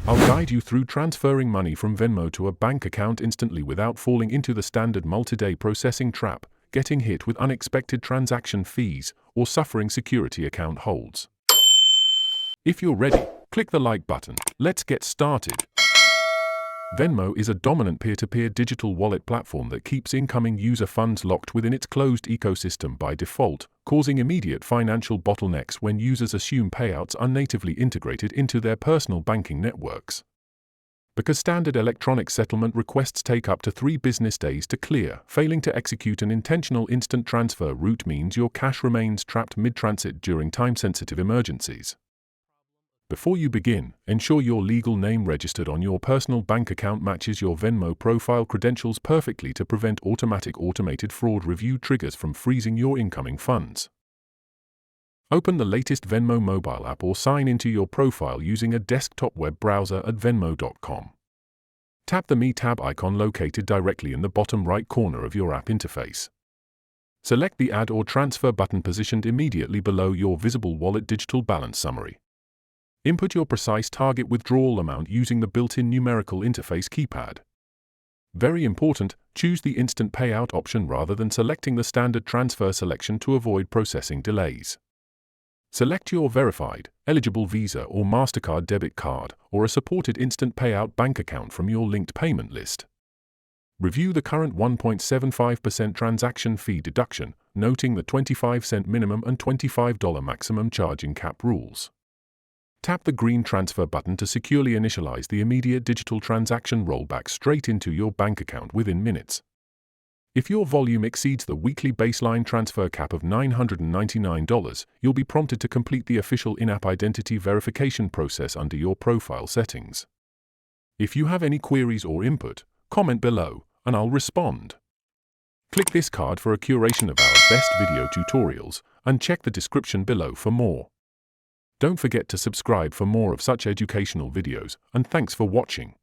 I'll guide you through transferring money from Venmo to a bank account instantly without falling into the standard multi-day processing trap, getting hit with unexpected transaction fees, or suffering security account holds. If you're ready, click the like button. Let's get started. Venmo is a dominant peer-to-peer digital wallet platform that keeps incoming user funds locked within its closed ecosystem by default, causing immediate financial bottlenecks when users assume payouts are natively integrated into their personal banking networks. Because standard electronic settlement requests take up to 3 business days to clear, failing to execute an intentional instant transfer route means your cash remains trapped mid-transit during time-sensitive emergencies. Before you begin, ensure your legal name registered on your personal bank account matches your Venmo profile credentials perfectly to prevent automated fraud review triggers from freezing your incoming funds. Open the latest Venmo mobile app or sign into your profile using a desktop web browser at venmo.com. Tap the Me tab icon located directly in the bottom right corner of your app interface. Select the Add or Transfer button positioned immediately below your visible wallet digital balance summary. Input your precise target withdrawal amount using the built-in numerical interface keypad. Very important, choose the instant payout option rather than selecting the standard transfer selection to avoid processing delays. Select your verified, eligible Visa or MasterCard debit card or a supported instant payout bank account from your linked payment list. Review the current 1.75% transaction fee deduction, noting the 25-cent minimum and $25 maximum charging cap rules. Tap the green transfer button to securely initialize the immediate digital transaction rollback straight into your bank account within minutes. If your volume exceeds the weekly baseline transfer cap of $999, you'll be prompted to complete the official in-app identity verification process under your profile settings. If you have any queries or input, comment below, and I'll respond. Click this card for a curation of our best video tutorials, and check the description below for more. Don't forget to subscribe for more of such educational videos, and thanks for watching.